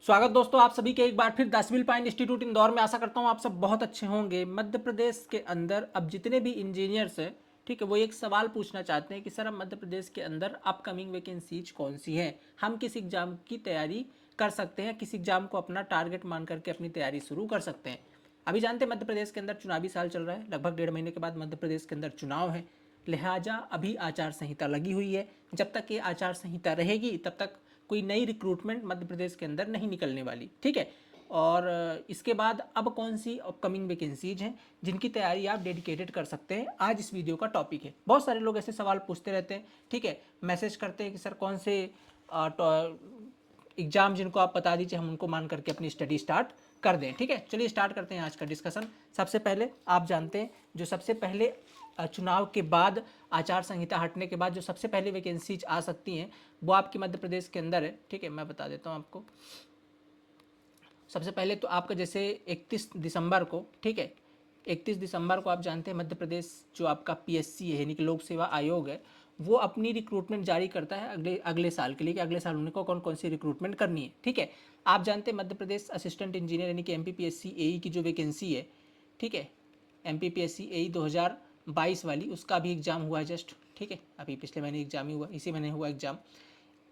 स्वागत दोस्तों आप सभी के एक बार फिर the civil pine institute Indore में। आशा करता हूँ आप सब बहुत अच्छे होंगे। मध्य प्रदेश के अंदर अब जितने भी इंजीनियर्स हैं, ठीक है, वो एक सवाल पूछना चाहते हैं कि सर अब मध्य प्रदेश के अंदर अपकमिंग वैकेंसीज कौन सी हैं, हम किस एग्जाम की तैयारी कर सकते हैं, किस एग्जाम को अपना टारगेट मान करके अपनी तैयारी शुरू कर सकते हैं। अभी जानते हैं मध्य प्रदेश के अंदर चुनावी साल चल रहा है, लगभग 1.5 महीने के बाद मध्य प्रदेश के अंदर चुनाव है। लिहाजा अभी आचार संहिता लगी हुई है। जब तक ये आचार संहिता रहेगी तब तक कोई नई रिक्रूटमेंट मध्य प्रदेश के अंदर नहीं निकलने वाली, ठीक है। और इसके बाद अब कौन सी अपकमिंग वैकेंसीज हैं जिनकी तैयारी आप डेडिकेटेड कर सकते हैं, आज इस वीडियो का टॉपिक है। बहुत सारे लोग ऐसे सवाल पूछते रहते हैं, ठीक है, मैसेज करते हैं कि सर कौन से एग्जाम जिनको आप बता दीजिए, हम उनको मान करके अपनी स्टडी स्टार्ट कर दें। ठीक है, चलिए स्टार्ट करते हैं आज का डिस्कशन। सबसे पहले आप जानते हैं जो सबसे पहले चुनाव के बाद आचार संहिता हटने के बाद जो सबसे पहले वैकेंसीज आ सकती हैं वो आपके मध्य प्रदेश के अंदर है। ठीक है, मैं बता देता हूँ आपको। सबसे पहले तो आपका जैसे 31 दिसंबर को, ठीक है, 31 दिसंबर को आप जानते हैं मध्य प्रदेश जो आपका पीएससी है यानी कि लोक सेवा आयोग है, वो अपनी रिक्रूटमेंट जारी करता है अगले अगले साल के लिए कि अगले साल उनको कौन कौन सी रिक्रूटमेंट करनी है। ठीक है, आप जानते हैं मध्य प्रदेश असिस्टेंट इंजीनियर यानी कि एमपीपीएससी एई की जो वैकेंसी है, ठीक है, एमपीपीएससी एई 2022 वाली, उसका भी एग्जाम हुआ जस्ट। ठीक है, अभी पिछले महीने एग्जाम ही हुआ, इसी महीने हुआ एग्जाम।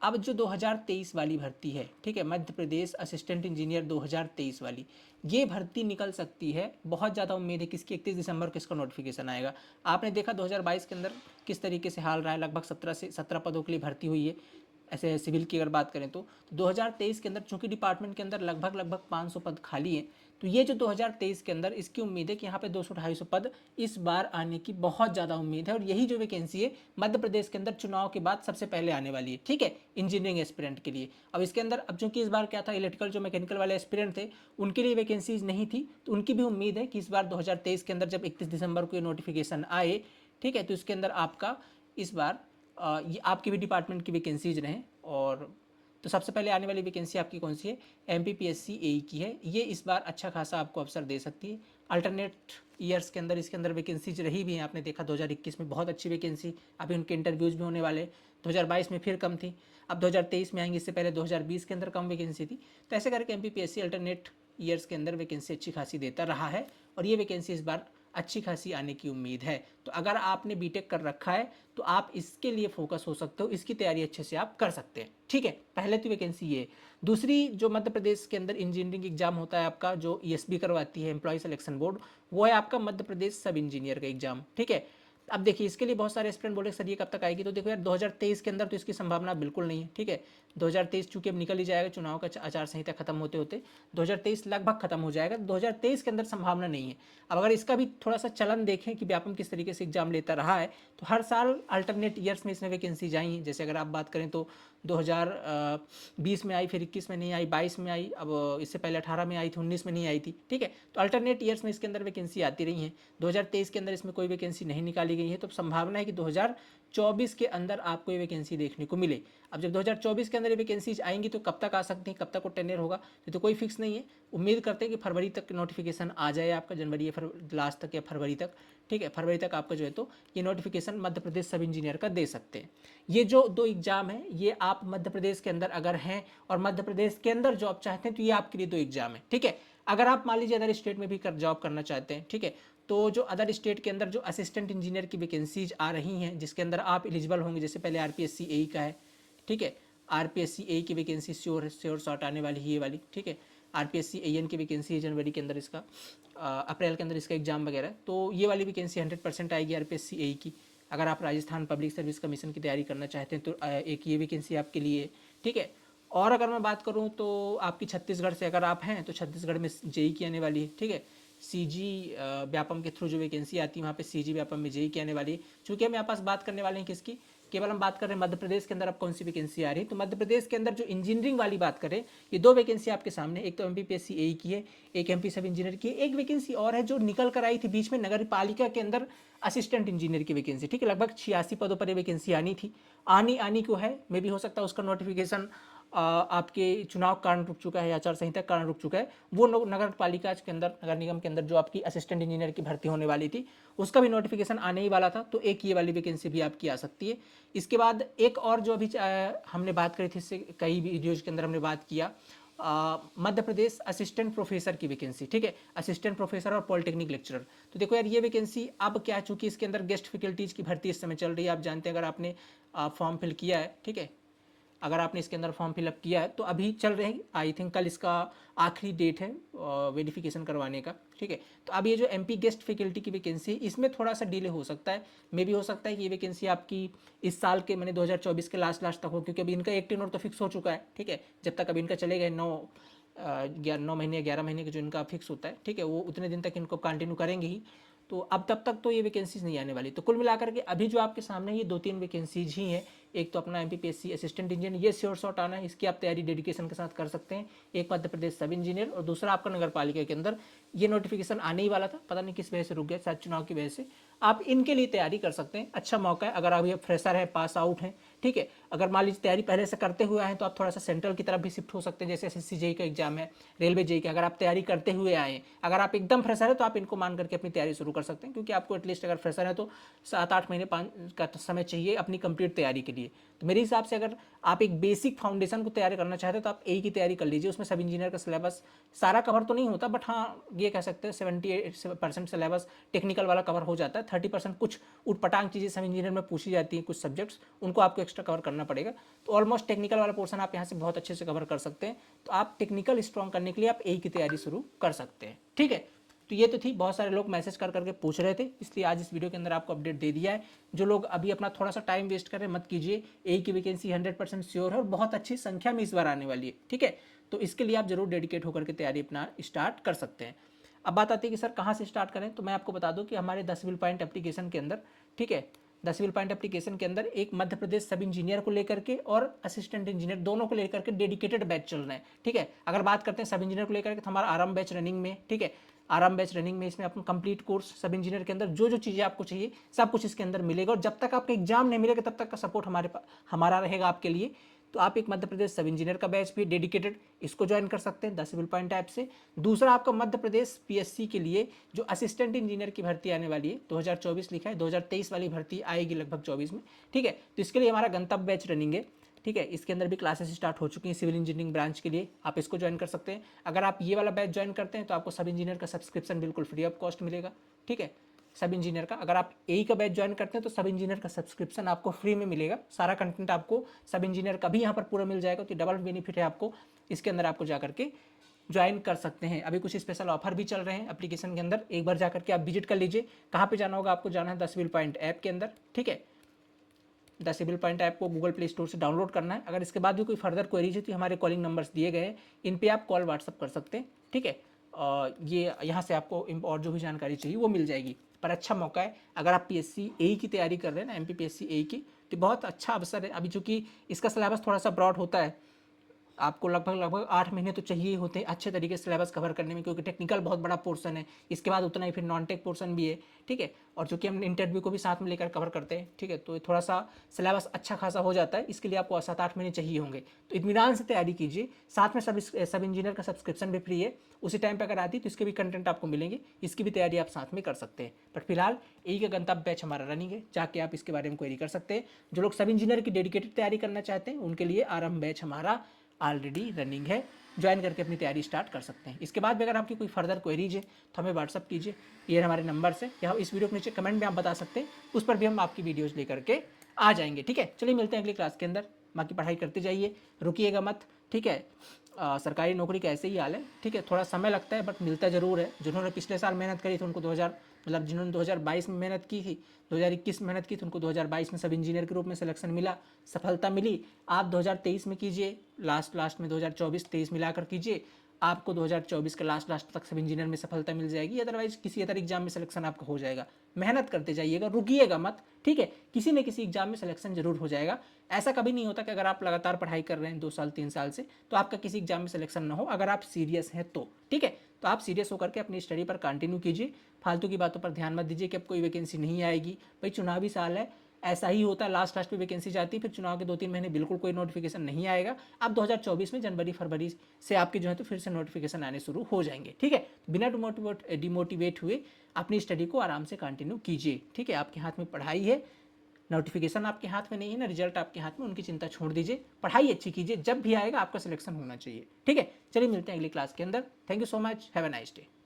अब जो 2023 वाली भर्ती है, ठीक है, मध्य प्रदेश असिस्टेंट इंजीनियर 2023 वाली, ये भर्ती निकल सकती है। बहुत ज़्यादा उम्मीद है किसकी, 31 दिसंबर को इसका नोटिफिकेशन आएगा। आपने देखा 2022 के अंदर किस तरीके से हाल रहा है, लगभग 17 पदों के लिए भर्ती हुई है। ऐसे सिविल की अगर बात करें तो 2023 के अंदर चूंकि डिपार्टमेंट के अंदर लगभग 500 पद खाली हैं, तो ये जो 2023 के अंदर इसकी उम्मीद है कि यहाँ पे 200-250 पद इस बार आने की बहुत ज़्यादा उम्मीद है। और यही जो वैकेंसी है मध्य प्रदेश के अंदर चुनाव के बाद सबसे पहले आने वाली है, ठीक है, इंजीनियरिंग एस्पिरेंट के लिए। अब इसके अंदर अब चूंकि इस बार क्या था, इलेक्ट्रिकल जो मैकेनिकल वाले एस्पिरेंट थे उनके लिए वैकेंसीज नहीं थी, तो उनकी भी उम्मीद है कि इस बार 2023 के अंदर जब 31 दिसंबर को ये नोटिफिकेशन आए, ठीक है, तो इसके अंदर आपका इस बार ये आपके भी डिपार्टमेंट की वैकेंसीज रहें। और तो सबसे पहले आने वाली वैकेंसी आपकी कौन सी है, एमपीपीएससी एई की है। ये इस बार अच्छा खासा आपको अवसर दे सकती है। अल्टरनेट ईयर्स के अंदर इसके अंदर वैकेंसीज रही भी हैं, आपने देखा 2021 में बहुत अच्छी वैकेंसी, अभी उनके इंटरव्यूज भी होने वाले। 2022 में फिर कम थी, अब 2023 में आएंगे, इससे पहले 2020 के अंदर कम वैकेंसी थी। तो ऐसे करके एमपीपीएससी अल्टरनेट ईयर्स के अंदर वैकेंसी अच्छी खासी देता रहा है, और ये वैकेंसी इस बार अच्छी खासी आने की उम्मीद है। तो अगर आपने बीटेक कर रखा है तो आप इसके लिए फोकस हो सकते हो, इसकी तैयारी अच्छे से आप कर सकते हैं। ठीक है, पहले तो वैकेंसी ये। दूसरी जो मध्य प्रदेश के अंदर इंजीनियरिंग एग्जाम होता है आपका, जो ईएसबी करवाती है एम्प्लॉय सिलेक्शन बोर्ड, वो है आपका मध्य प्रदेश सब इंजीनियर का एग्जाम। ठीक है, अब देखिए इसके लिए बहुत सारे स्टूडेंट बोले सर ये कब तक आएगी, तो देखो यार 2023 के अंदर तो इसकी संभावना बिल्कुल नहीं है। ठीक है, 2023 चूंकि अब निकल ही जाएगा, चुनाव का आचार संहिता खत्म होते होते 2023 लगभग खत्म हो जाएगा, 2023 के अंदर संभावना नहीं है। अब अगर इसका भी थोड़ा सा चलन देखें कि व्यापम किस तरीके से एग्जाम लेता रहा है, तो हर साल अल्टरनेट ईयर्स में इसमें वैकेंसीज आई हैं। जैसे अगर आप बात करें तो 2020 में आई, फिर 21 में नहीं आई, 22 में आई, अब इससे पहले 18 में आई थी, 19 में नहीं आई थी। ठीक है, तो अल्टरनेट ईयर्स में इसके अंदर वैकेंसी आती रही हैं। 2023 के अंदर इसमें कोई वैकेंसी नहीं निकाली गई है, तो संभावना है कि 2024 के अंदर आपको ये वैकेंसी देखने को मिले। अब जब 2024 के अंदर ये वैकेंसीज आएंगी तो कब तक आ सकती हैं, कब तक वो टेन्योर होगा, तो कोई फिक्स नहीं है। उम्मीद करते हैं कि फरवरी तक नोटिफिकेशन आ जाए आपका, जनवरी या लास्ट तक या फरवरी तक। ठीक है, फरवरी तक आपका जो है तो ये नोटिफिकेशन मध्य प्रदेश सब इंजीनियर का दे सकते हैं। ये जो दो एग्जाम है ये आप मध्य प्रदेश के अंदर अगर हैं और मध्य प्रदेश के अंदर जॉब चाहते हैं तो ये आपके लिए दो एग्जाम है। ठीक है, अगर आप मान लीजिए अदर स्टेट में भी जॉब करना चाहते हैं, ठीक है, तो जो अदर स्टेट के अंदर जो असिस्टेंट इंजीनियर की वैकेंसीज आ रही हैं जिसके अंदर आप एलिजिबल होंगे, जैसे पहले आरपीएससी एई का है, ठीक है, आरपीएससी एई की वैकेंसी श्योर शॉर्ट आने वाली है ये वाली। ठीक है, आरपीएससी एएन की वैकेंसी है जनवरी के अंदर, इसका अप्रैल के अंदर इसका एग्जाम वगैरह, तो ये वाली वैकेंसी 100% आएगी आरपीएससी एई की। अगर आप राजस्थान पब्लिक सर्विस कमीशन की तैयारी करना चाहते हैं तो एक ये वैकेंसी आपके लिए। ठीक है, और अगर मैं बात करूं तो आपकी छत्तीसगढ़ से अगर आप हैं तो छत्तीसगढ़ में जेई की आने वाली है। ठीक है, सीजी व्यापम के थ्रू जो वैकेंसी आती है वहाँ पे सीजी व्यापम में जेई की आने वाली है। चूँकि हम यहाँ पास बात करने वाले हैं किसकी, केवल हम बात कर रहे हैं मध्य प्रदेश के अंदर अब कौन सी वैकेंसी आ रही है, तो मध्य प्रदेश के अंदर जो इंजीनियरिंग वाली बात करें, ये दो वैकेंसी आपके सामने, एक तो एमपीपीएससी एई की है, एक एमपी सब इंजीनियर की है, एक वैकेंसी और है जो निकल कर आई थी बीच में नगर पालिका के अंदर असिस्टेंट इंजीनियर की वैकेंसी। ठीक है, लगभग 86 पदों पर ये वैकेंसी आनी थी, आनी को है, मे भी हो सकता है उसका नोटिफिकेशन आपके चुनाव कारण रुक चुका है, आचार संहिता कारण रुक चुका है। वो नगर पालिका के अंदर, नगर निगम के अंदर जो आपकी असिस्टेंट इंजीनियर की भर्ती होने वाली थी उसका भी नोटिफिकेशन आने ही वाला था, तो एक ये वाली वैकेंसी भी आपकी आ सकती है। इसके बाद एक और जो अभी हमने बात करी थी, इससे कई वीडियोज के अंदर हमने बात किया, मध्य प्रदेश असिस्टेंट प्रोफेसर की वैकेंसी, ठीक है, असिस्टेंट प्रोफेसर और पॉलिटेक्निक लेक्चरर। तो देखो यार ये वैकेंसी अब क्या, चूंकि इसके अंदर गेस्ट फैकल्टीज की भर्ती इस समय चल रही है, आप जानते हैं, अगर आपने फॉर्म फिल किया है, ठीक है, अगर आपने इसके अंदर फॉर्म फिलअप किया है तो अभी चल रहे हैं, आई थिंक कल इसका आखिरी डेट है वेरिफिकेशन करवाने का, ठीक है। तो अब ये जो एमपी गेस्ट फैकल्टी की वैकेंसी है इसमें थोड़ा सा डिले हो सकता है, मे भी हो सकता है कि ये वैकेंसी आपकी इस साल के मैंने 2024 के लास्ट तक हो, क्योंकि अभी इनका एक टेन्योर तो फिक्स हो चुका है, ठीक है, जब तक अभी इनका चलेगा 9 महीने 11 महीने का जो इनका फिक्स होता है, ठीक है, वो उतने दिन तक इनको कंटिन्यू करेंगे ही। तो अब तब तक तो ये वैकेंसीज नहीं आने वाली। तो कुल मिलाकर के अभी जो आपके सामने ये 2-3 वैकेंसीज ही हैं। एक तो अपना एमपीपीएससी असिस्टेंट इंजीनियर, ये श्योर शॉट आना है, इसकी आप तैयारी डेडिकेशन के साथ कर सकते हैं। एक मध्य प्रदेश सब इंजीनियर और दूसरा आपका नगर पालिका के अंदर ये नोटिफिकेशन आने ही वाला था, पता नहीं किस वजह से रुक गया, शायद चुनाव की वजह से। आप इनके लिए तैयारी कर सकते हैं, अच्छा मौका है। अगर अभी आप फ्रेशर है, पास आउट हैं, ठीक है, अगर मान लीजिए तैयारी पहले से करते हुए आए हैं तो आप थोड़ा सा सेंट्रल की तरफ भी शिफ्ट हो सकते हैं, जैसे एसएससी जेई का एग्जाम है, रेलवे जेई का, अगर आप तैयारी करते हुए आए हैं। अगर आप एकदम फ्रेशर है तो आप इनको मान करके अपनी तैयारी शुरू कर सकते हैं, क्योंकि आपको एटलीस्ट अगर फ्रेशर है तो 7-8 महीने 5 का समय चाहिए अपनी कंप्लीट तैयारी के लिए। तो मेरे हिसाब से अगर आप एक बेसिक फाउंडेशन को तैयारी करना चाहते हैं तो आप ए की तैयारी कर लीजिए। उसमें सब इंजीनियर का सिलेबस सारा कवर तो नहीं होता, बट हाँ ये कह सकते हैं 78% सिलेबस टेक्निकल वाला कवर हो जाता है। 30% कुछ उटपटांग चीज़ें सब इंजीनियर में पूछी जाती हैं, कुछ सब्जेक्ट्स उनको आपको एक्स्ट्रा कवर करना पड़ेगा। तो ऑलमोस्ट टेक्निकल वाला पोर्सन आप यहाँ से बहुत अच्छे से कवर कर सकते हैं। तो आप टेक्निकल स्ट्रॉन्ग करने के लिए आप ए की तैयारी शुरू कर सकते हैं, ठीक है। तो ये तो थी, बहुत सारे लोग मैसेज कर करके पूछ रहे थे, इसलिए आज इस वीडियो के अंदर आपको अपडेट दे दिया है। जो लोग अभी अपना थोड़ा सा टाइम वेस्ट करें मत कीजिए, ए की वैकेंसी 100% श्योर है और बहुत अच्छी संख्या में इस बार आने वाली है, ठीक है। तो इसके लिए आप जरूर डेडिकेट होकर के तैयारी अपना स्टार्ट कर सकते हैं। अब बात आती है कि सर कहाँ से स्टार्ट करें, तो मैं आपको बता दूं कि हमारे 10 विल पॉइंट एप्लीकेशन के अंदर, ठीक है, 10 विल पॉइंट एप्लीकेशन के अंदर एक मध्य प्रदेश सब इंजीनियर को लेकर के और असिस्टेंट इंजीनियर दोनों को लेकर के डेडिकेटेड बैच चल रहे हैं, ठीक है। अगर बात करते हैं सब इंजीनियर को लेकर के तो हमारा आराम बैच रनिंग में, ठीक है, आराम बैच रनिंग में इसमें अपन कंप्लीट कोर्स सब इंजीनियर के अंदर जो जो चीज़ें आपको चाहिए सब कुछ इसके अंदर मिलेगा। और जब तक आपका एग्जाम नहीं मिलेगा तब तक का सपोर्ट हमारा रहेगा आपके लिए। तो आप एक मध्य प्रदेश सब इंजीनियर का बैच भी डेडिकेटेड, इसको ज्वाइन कर सकते हैं 10 विल पॉइंट ऐप से। दूसरा आपका मध्य प्रदेश पीएससी के लिए जो असिस्टेंट इंजीनियर की भर्ती आने वाली है, 2024 लिखा है, 2023 वाली भर्ती आएगी लगभग 24 में, ठीक है। तो इसके लिए हमारा गंतव्य बैच रनिंग है, ठीक है। इसके अंदर भी क्लासेस स्टार्ट हो चुकी हैं सिविल इंजीनियरिंग ब्रांच के लिए, आप इसको ज्वाइन कर सकते हैं। अगर आप ये वाला बैच ज्वाइन करते हैं तो आपको सब इंजीनियर का सब्सक्रिप्शन बिल्कुल फ्री ऑफ कॉस्ट मिलेगा, ठीक है। सब इंजीनियर का, अगर आप ए का बैच ज्वाइन करते हैं तो सब इंजीनियर का सब्सक्रिप्शन आपको फ्री में मिलेगा, सारा कंटेंट आपको सब इंजीनियर का भी यहाँ पर पूरा मिल जाएगा। तो डबल बेनिफिट है आपको, इसके अंदर आपको जाकर के ज्वाइन कर सकते हैं। अभी कुछ स्पेशल ऑफर भी चल रहे हैं एप्लीकेशन के अंदर, एक बार जाकर के आप विजिट कर लीजिए। कहाँ पे जाना होगा, आपको जाना है 10 विल पॉइंट ऐप के अंदर, ठीक है। 10 विल पॉइंट ऐप को गूगल प्ले स्टोर से डाउनलोड करना है। अगर इसके बाद भी कोई फर्दर क्वेरीज है तो हमारे कॉलिंग नंबर्स दिए गए हैं, इन पे आप कॉल व्हाट्सअप कर सकते हैं, ठीक है। ये यहाँ से आपको और जो भी जानकारी चाहिए वो मिल जाएगी। पर अच्छा मौका है, अगर आप पीएससी ए की तैयारी कर रहे हैं ना, एमपीपीएससी ए की, तो बहुत अच्छा अवसर है। अभी चूंकि इसका सिलेबस थोड़ा सा ब्रॉड होता है, आपको लगभग 8 महीने तो चाहिए ही होते हैं अच्छे तरीके से सिलेबस कवर करने में, क्योंकि टेक्निकल बहुत बड़ा पोर्सन है, इसके बाद उतना ही फिर नॉन टेक पोर्सन भी है, ठीक है। और चूंकि हम इंटरव्यू को भी साथ में लेकर कवर करते हैं, ठीक है, तो थोड़ा सा सिलेबस अच्छा खासा हो जाता है। इसके लिए आपको 7-8 महीने चाहिए होंगे, तो इत्मीनान से तैयारी कीजिए। साथ में सब इंजीनियर का सब्सक्रिप्शन भी फ्री है, उसी टाइम पर अगर आती है तो इसके भी कंटेंट आपको मिलेंगे, इसकी भी तैयारी आप साथ में कर सकते हैं। बट फिलहाल यही का गंतव्य बैच हमारा रनिंग है, जाके आप इसके बारे में क्वेरी कर सकते हैं। जो लोग सब इंजीनियर की डेडिकेटेड तैयारी करना चाहते हैं उनके लिए आरंभ बैच हमारा ऑलरेडी रनिंग है, ज्वाइन करके अपनी तैयारी स्टार्ट कर सकते हैं। इसके बाद भी अगर आपकी कोई फर्दर क्वेरीज है तो हमें व्हाट्सअप कीजिए, ये हमारे नंबर से, या इस वीडियो के नीचे कमेंट में आप बता सकते हैं, उस पर भी हम आपकी वीडियोज़ लेकर के आ जाएंगे, ठीक है। चलिए मिलते हैं अगली क्लास के अंदर, बाकी पढ़ाई करते जाइए, रुकिएगा मत, ठीक है। सरकारी नौकरी का ऐसे ही हाल है, ठीक है, थोड़ा समय लगता है बट मिलता ज़रूर है। जिन्होंने पिछले साल मेहनत करी थी उनको जिन्होंने 2022 में मेहनत की थी, 2021 में मेहनत की थी, उनको 2022 में सब इंजीनियर के रूप में सिलेक्शन मिला, सफलता मिली। आप 2023 में कीजिए, लास्ट में 2024-23 मिलाकर कीजिए, आपको 2024 के लास्ट तक सब इंजीनियर में सफलता मिल जाएगी। अदरवाइज किसी अदर एग्जाम में सिलेक्शन आपका हो जाएगा। मेहनत करते जाइएगा, रुकिएगा मत, ठीक है, किसी न किसी एग्जाम में सिलेक्शन जरूर हो जाएगा। ऐसा कभी नहीं होता कि अगर आप लगातार पढ़ाई कर रहे हैं 2 साल 3 साल से तो आपका किसी एग्जाम में सिलेक्शन ना हो, अगर आप सीरियस हैं तो, ठीक है। तो आप सीरियस होकर के अपनी स्टडी पर कंटिन्यू कीजिए, फालतू की बातों पर ध्यान मत दीजिए कि अब कोई वैकेंसी नहीं आएगी। भाई चुनावी साल है, ऐसा ही होता है, लास्ट में वैकेंसी जाती है, फिर चुनाव के 2-3 महीने बिल्कुल कोई नोटिफिकेशन नहीं आएगा। अब 2024 में जनवरी फरवरी से आपके जो है तो फिर से नोटिफिकेशन आने शुरू हो जाएंगे, ठीक है। बिना डिमोटिवेट हुए अपनी स्टडी को आराम से कंटिन्यू कीजिए, ठीक है। आपके हाथ में पढ़ाई है, नोटिफिकेशन आपके हाथ में नहीं है ना, रिजल्ट आपके हाथ में, उनकी चिंता छोड़ दीजिए, पढ़ाई अच्छी कीजिए, जब भी आएगा आपका सिलेक्शन होना चाहिए। ठीक है, चलिए मिलते हैं अगली क्लास के अंदर। Thank you so much, have a nice day.